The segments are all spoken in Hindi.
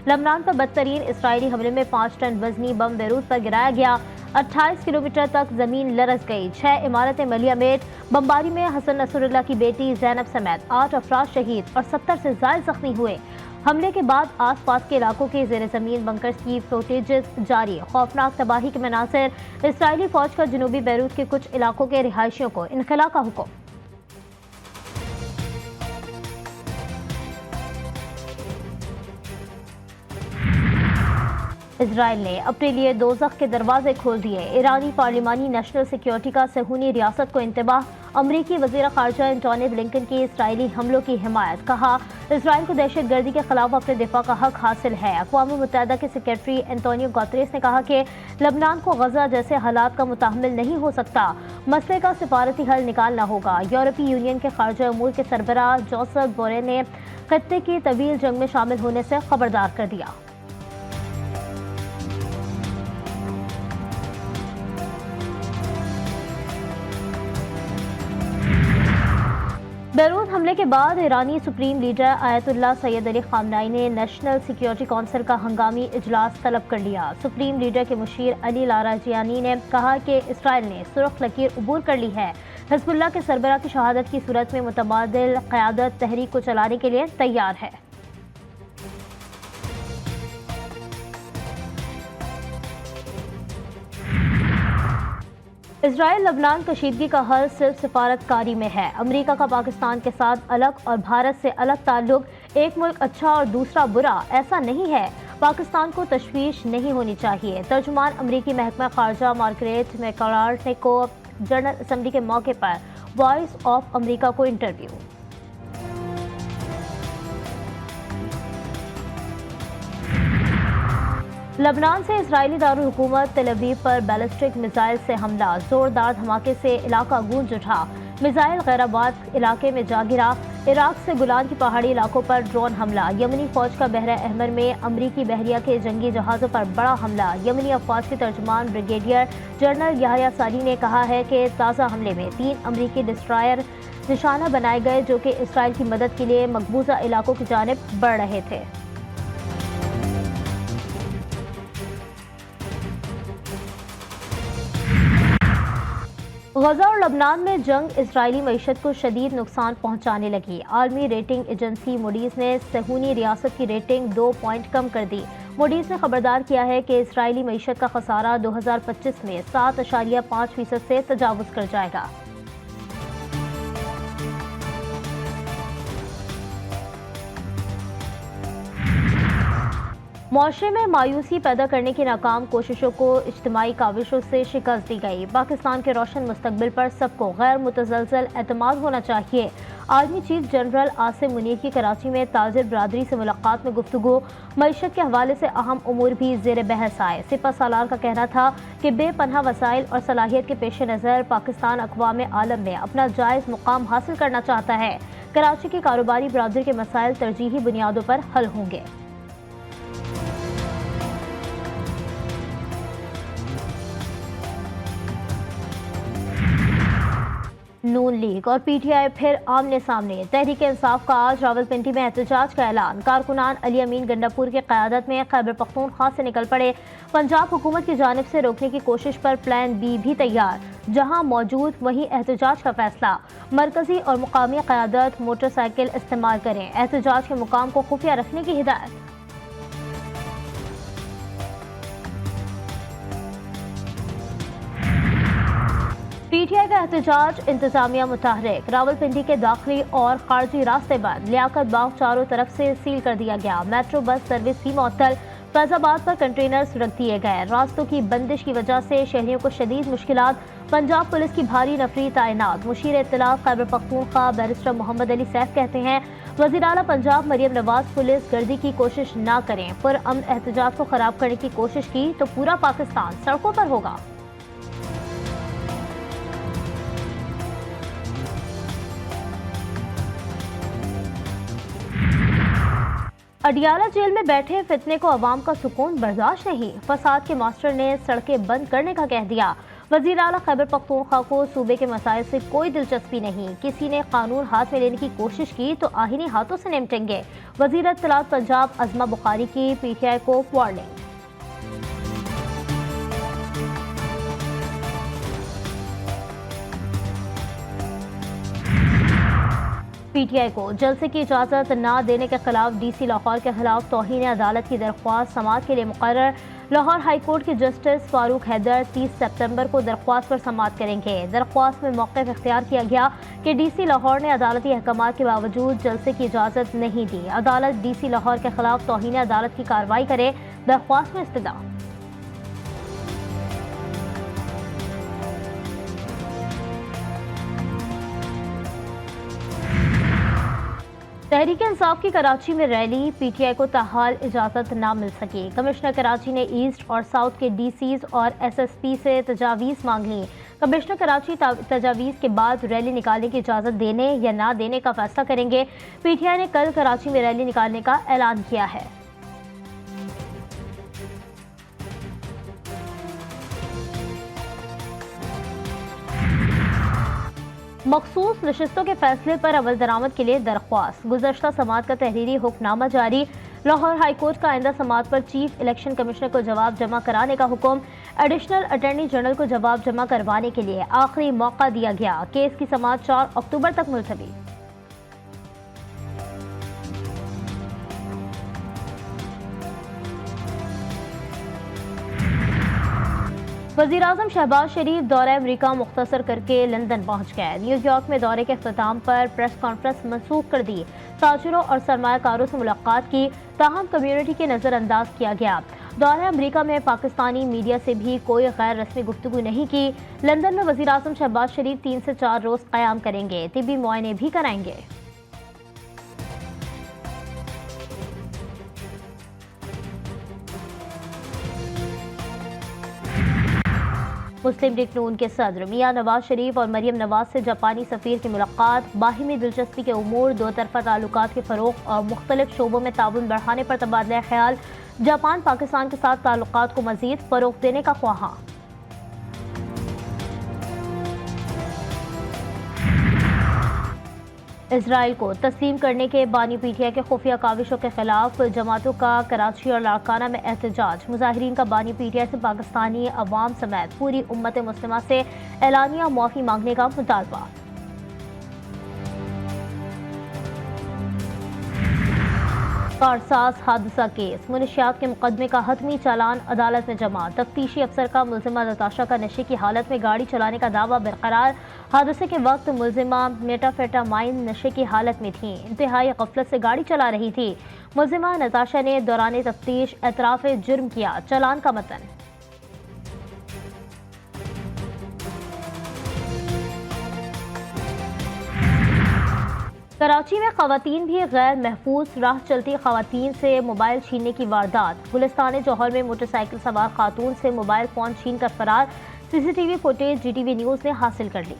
लबनान पर बदतरीन इसराइली हमले में 5 टन वजनी बम बेरूत पर गिराया गया। 28 किलोमीटर तक जमीन लरस गई। 6 इमारतें मलियामेट। बमबारी में हसन नसरुल्लाह की बेटी जैनब समेत 8 अफराद शहीद और 70 से ज्यादा जख्मी हुए। हमले के बाद आसपास के इलाकों के जेर जमीन बंकर्स की फुटेजेस जारी। खौफनाक तबाही के मनासिर। इसराइली फौज का जनूबी बैरूत के कुछ इलाकों के रिहायशियों को इनखला का हुक्म। इजराइल ने अपने लिए दोज़ख के दरवाजे खोल दिए। ईरानी पार्लिमानी नेशनल सिक्योरिटी का सहूनी रियासत को इंतबाह। अमरीकी वज़ीर ख़ारजा एंटोनी ब्लिंकन की इसराइली हमलों की हिमायत। कहा, इसराइल को दहशतगर्दी के खिलाफ अपने दिफा का हक हासिल है। अक़वाम मुत्तहिदा के सेक्रेटरी एंटोनियो गुतेरेस ने कहा कि लबनान को गजा जैसे हालात का मुतहम्मिल नहीं हो सकता। मसले का सिफारती हल निकालना होगा। यूरोपीय यूनियन के ख़ारजा अमूर के सरबराह जोसेफ बोरेल ने खत्ते की तवील जंग में शामिल होने से खबरदार कर दिया। बैरूत हमले के बाद ईरानी supreme leader Ayatollah Sayyid Ali Khamenei ने नेशनल सिक्योरिटी काउंसिल का हंगामी इजलास तलब कर लिया। सुप्रीम लीडर के मुशीर अली लाराजियानी ने कहा कि इसराइल ने सुर्ख लकीर अबूर कर ली है। हिज़्बुल्लाह के सरबराह की शहादत की सूरत में मुतबादिल क़यादत तहरीक को चलाने के लिए तैयार है। इजराइल लबनान कशीदगी का हल सिर्फ सिफारतकारी में है। अमेरिका का पाकिस्तान के साथ अलग और भारत से अलग ताल्लुक, एक मुल्क अच्छा और दूसरा बुरा, ऐसा नहीं है। पाकिस्तान को तशवीश नहीं होनी चाहिए। तर्जुमान अमेरिकी महकमा खारजा मार्गरेट मैककार्टी को जनरल असम्बली के मौके पर वॉइस ऑफ अमेरिका को इंटरव्यू। लबनान से इजरायली दारुल हुकूमत तेल अवीव पर बैलिस्टिक मिसाइल से हमला। जोरदार धमाके से इलाका गूंज उठा। मिसाइल गैराबाद इलाके में जा गिरा। इराक से गुलान की पहाड़ी इलाकों पर ड्रोन हमला। यमनी फौज का बहरा अहमर में अमरीकी बहरिया के जंगी जहाज़ों पर बड़ा हमला। यमनी अफवाज के तर्जुमान ब्रिगेडियर जनरल याह्या सारी ने कहा है कि ताज़ा हमले में 3 अमरीकी डिस्ट्रॉयर निशाना बनाए गए, जो कि इसराइल की मदद के लिए मकबूजा इलाकों की जानिब बढ़ रहे थे। गजा और लबनान में जंग इजरायली मईशत को शदीद नुकसान पहुंचाने लगी। आलमी रेटिंग एजेंसी मूडीज ने सहूनी रियासत की रेटिंग 2 पॉइंट कम कर दी। मूडीज ने खबरदार किया है कि इजरायली मईशत का खसारा 2025 में 7.5% से तजावुज कर जाएगा। मुआशरे में मायूसी पैदा करने की नाकाम कोशिशों को इज्तिमाई काविशों से शिकस्त दी गई। पाकिस्तान के रोशन मुस्तकबिल पर सबको गैर मुतज़लज़ल एतमाद होना चाहिए। Army chief general Asim Munir की कराची में ताजिर बरादरी से मुलाकात में गुफ्तगू। मईशत के हवाले से अहम उमूर भी ज़ेर बहस आए। सिपा सालार का कहना था कि बेपनाह वसाइल और सलाहियत के पेश नज़र पाकिस्तान अक़वाम आलम में अपना जायज़ मुकाम हासिल करना चाहता है। कराची की कारोबारी बरादरी के मसाइल तरजीही बुनियादों पर हल होंगे। नून लीग और पीटीआई फिर आमने सामने। तहरीक इंसाफ का आज रावलपिंडी में एहतजाज का ऐलान। कारकुनान अली अमीन गंडापुर की क़यादत में खैबर पख्तूनख्वा से निकल पड़े। पंजाब हुकूमत की जानिब से रोकने की कोशिश पर प्लान बी भी तैयार। जहां मौजूद वहीं एहतजाज का फैसला। मरकजी और मुकामी क़यादत मोटरसाइकिल इस्तेमाल करें। एहतजाज के मुकाम को खुफिया रखने की हिदायत। पीटीआई का एहतजाज इंतजामिया मुतहरिक। रावलपिंडी के दाखिली और खारजी रास्ते बंद। लियाकत बाग चारों तरफ से सील कर दिया गया। मेट्रो बस सर्विस भी मुअत्तल। फैजाबाद पर कंटेनर्स रख दिए गए। रास्तों की बंदिश की वजह से शहरियों को शदीद मुश्किलात। पंजाब पुलिस की भारी नफरी तैनात। मुशीर इत्तलाफ खैबर पख्तूनख्वा बैरिस्टर मोहम्मद अली सैफ कहते हैं, वज़ीर आला पंजाब मरियम नवाज पुलिस गर्दी की कोशिश ना करें। पुरअमन एहतजाज को खराब करने की कोशिश की तो पूरा पाकिस्तान सड़कों पर होगा। अडियाला जेल में बैठे फितने को अवाम का सुकून बर्दाश्त नहीं। फसाद के मास्टर ने सड़कें बंद करने का कह दिया। वज़ीर आला खैबर पख्तूनख्वा को सूबे के मसाइल से कोई दिलचस्पी नहीं, किसी ने कानून हाथ में लेने की कोशिश की तो आहीनी हाथों से निपटेंगे। वज़ीर इत्तलात पंजाब अज़मा बुखारी की PTI को वार्निंग। PTI को जलसे की इजाज़त न देने के खिलाफ DC लाहौर के खिलाफ तौहीन अदालत की दरख्वास्त समाअत के लिए मुकर्रर। लाहौर हाई कोर्ट के जस्टिस फारूक हैदर 30 सितंबर को दरख्वास्त पर समाअत करेंगे। दरख्वास्त में मौक़िफ़ इख्तियार किया गया कि DC लाहौर ने अदालती अहकामात के बावजूद जलसे की इजाज़त नहीं दी। अदालत DC लाहौर के खिलाफ तौहीन अदालत की कार्रवाई करे। दरख्वास्त में इस्तदा। तहरीक इंसाफ की कराची में रैली, PTI को ताहाल इजाज़त ना मिल सकी। कमिश्नर कराची ने ईस्ट और साउथ के DCs और SSP से तजावीज़ मांग ली। कमिश्नर कराची तजावीज़ के बाद रैली निकालने की इजाज़त देने या ना देने का फैसला करेंगे। PTI ने कल कराची में रैली निकालने का ऐलान किया है। मखसूस नशिस्तों के फैसले पर अमल दरामद के लिए दरख्वास्त। गुज़श्ता समाअत का तहरीरी हुक्मनामा जारी। लाहौर हाई कोर्ट का आइंदा समाअत पर चीफ इलेक्शन कमिश्नर को जवाब जमा कराने का हुक्म। एडिशनल अटॉर्नी जनरल को जवाब जमा करवाने के लिए आखिरी मौका दिया गया। केस की समाअत 4 अक्टूबर तक मुलतवी। वज़ीर आज़म शहबाज शरीफ दौरा अमरीका मुख्तसर करके लंदन पहुँच गए। न्यूयॉर्क में दौरे के अख्ताम पर प्रेस कॉन्फ्रेंस मनसूख कर दी। ताजिरों और सरमायाकारों से मुलाकात की, ताहम कम्युनिटी के नज़रअंदाज किया गया। दौरा अमरीका में पाकिस्तानी मीडिया से भी कोई गैर रस्मी गुफ्तगू नहीं की। लंदन में वज़ीर आज़म शहबाज शरीफ 3 से 4 रोज़ क़याम करेंगे। तिब्बी मुआयने भी कराएंगे। मुस्लिम लीग नून के सदर मियां नवाज शरीफ और मरियम नवाज से जापानी सफीर की मुलाकात। बाहिमी दिलचस्पी के उमूर, दो तरफा ताल्लुकात के फ़रोग़ और मुख्तलिफ शोबों में ताउन बढ़ाने पर तबादला ख्याल। जापान पाकिस्तान के साथ ताल्लुकात को मज़ीद फ़रोग़ देने का ख्वाहां। इसराइल को तस्लीम करने के बानी PTI के खुफिया काविशों के खिलाफ जमातों का कराची और लाड़काना में एहतजाज। मुजाहिरीन का बानी PTI से पाकिस्तानी अवाम समेत पूरी उम्मत मुस्लिमा से एलानिया माफ़ी मांगने का मुतालबा। कारसाज हादसा केस, मुनशियात के मुकदमे का हतमी चालान अदालत में जमा। तफ्तीशी अफसर का मुलजिमा नताशा का नशे की हालत में गाड़ी चलाने का दावा बरकरार। हादसे के वक्त मुलजिमा मेटाफेटामाइन नशे की हालत में थी, इंतहाई गफलत से गाड़ी चला रही थी। मुलजिमा नताशा ने दौरान तफ्तीश एतराफ़ जुर्म किया। चालान का मतन। कराची में खवातीन भी गैर महफूज, राह चलती खवातीन से मोबाइल छीनने की वारदात। गुलिस्तान जौहर में मोटरसाइकिल सवार खातून से मोबाइल फ़ोन छीन कर फरार। CCTV फुटेज GTV न्यूज़ ने हासिल कर ली।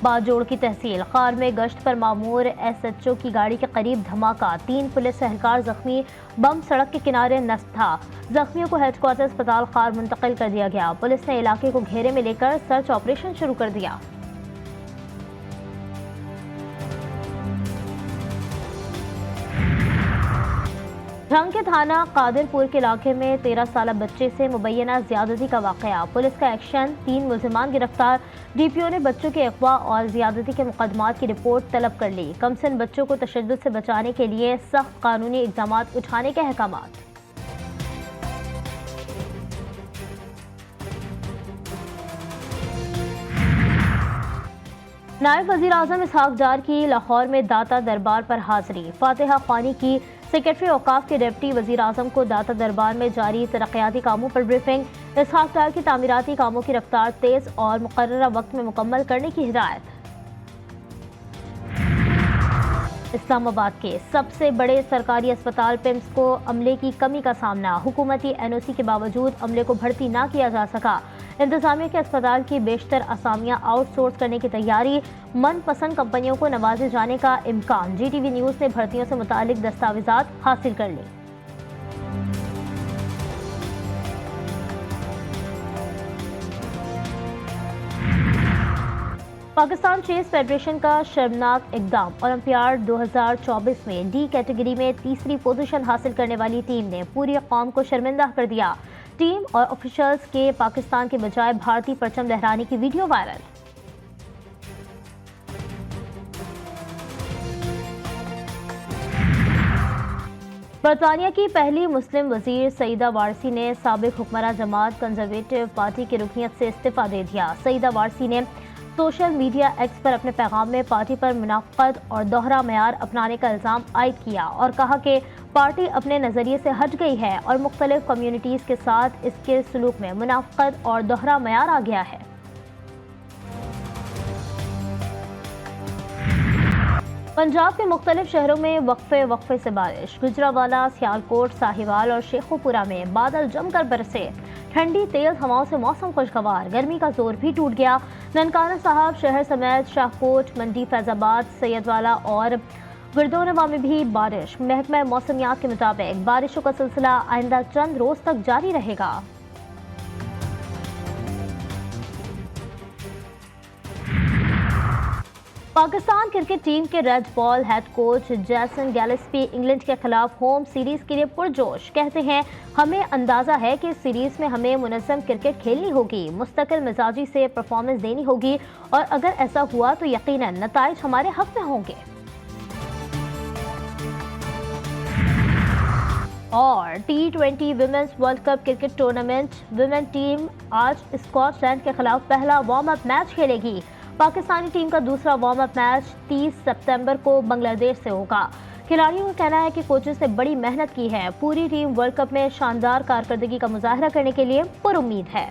बाजोड़ की तहसील खार में गश्त पर मामूर SHO की गाड़ी के करीब धमाका। 3 पुलिस एहलकार जख्मी। बम सड़क के किनारे नस्ब था। जख्मियों को हेडक्वार्टर अस्पताल खार मुंतकिल कर दिया गया। पुलिस ने इलाके को घेरे में लेकर सर्च ऑपरेशन शुरू कर दिया। झंग के थाना कादिरपुर के इलाके में 13 साल बच्चे से मुबैना ज्यादती का वाकया। पुलिस का एक्शन, 3 मुलजिमान गिरफ्तार। DPO ने बच्चों के अगवा और ज्यादती के मुकदमात की रिपोर्ट तलब कर ली। कमसिन बच्चों को तशद्दुद से बचाने के लिए सख्त कानूनी इक़दाम उठाने के अहकामात। नायब वज़ीर आज़म इसहाक डार की लाहौर में दाता दरबार पर हाजिरी। फातिहा ख्वानी की। सेक्रेटरी औकाफ के डिप्टी वज़ीर आज़म को दाता दरबार में जारी तरक्याती कामों पर ब्रीफिंग। इसहाक डार की तामीराती कामों की रफ्तार तेज़ और मुकर्ररा वक्त में मुकम्मल करने की हिदायत। इस्लामाबाद के सबसे बड़े सरकारी अस्पताल पिम्स को अमले की कमी का सामना। हुकूमती NOC के बावजूद अमले को भर्ती ना किया जा सका। इंतजामिया के अस्पताल की बेशतर असामियां आउटसोर्स करने की तैयारी। मनपसंद कंपनियों को नवाजे जाने का इम्कान। GTV न्यूज़ ने भर्तियों से मुतालिक दस्तावेजात हासिल कर ली। पाकिस्तान चेस फेडरेशन का शर्मनाक इकदाम। ओलंपियाड 2024 में डी कैटेगरी में तीसरी पोजीशन हासिल करने वाली टीम ने पूरी कौम को शर्मिंदा कर दिया। टीम और ऑफिशियल्स के पाकिस्तान के बजाय भारतीय परचम लहराने की वीडियो वायरल। बरतानिया की पहली मुस्लिम वजीर सईदा वारसी ने साबिक हुक्मरां जमात कंजर्वेटिव पार्टी की रुकनीत से इस्तीफा दे दिया। सईदा वारसी ने सोशल मीडिया एक्स पर अपने पैगाम में पार्टी पर मुनाफिकत और दोहरा मयार अपनाने का इल्ज़ाम आयद किया और कहा कि पार्टी अपने नज़रिए से हट गई है और मुख्तलिफ कम्युनिटीज़ के साथ इसके सलूक में मुनाफिकत और दोहरा मयार आ गया है। पंजाब के मुख्तलिफ शहरों में वक्फे से बारिश। गुजरावाला, सियालकोट, साहिवाल और शेखोपुरा में बादल जमकर बरसे। ठंडी तेज हवाओं से मौसम खुशगवार। गर्मी का जोर भी टूट गया। ननकाना साहब शहर समेत शाहकोट, मंडी, फैजाबाद, सैयदवाला और गुरदोनवा में भी बारिश। महकमा मौसमियात के मुताबिक बारिशों का सिलसिला आइंदा चंद रोज तक जारी रहेगा। पाकिस्तान क्रिकेट टीम के रेड बॉल हेड कोच जैसन गैलेस्पी इंग्लैंड के खिलाफ होम सीरीज के लिए पुरजोश। कहते हैं, हमें अंदाजा है कि इस सीरीज में हमें मुनज़्ज़म क्रिकेट खेलनी होगी, मुस्तकिल मिजाजी से परफॉर्मेंस देनी होगी और अगर ऐसा हुआ तो यकीनन नताइज हमारे हक में होंगे। और T20 women's world cup cricket tournament women team आज स्कॉटलैंड के खिलाफ पहला वार्म अप मैच खेलेगी। पाकिस्तानी टीम का दूसरा वार्म अप मैच 30 सितंबर को बांग्लादेश से होगा। खिलाड़ियों का कहना है कि कोचेस ने बड़ी मेहनत की है। पूरी टीम वर्ल्ड कप में शानदार कारकर्दगी का मुजाहरा करने के लिए पुरुम्मीद है।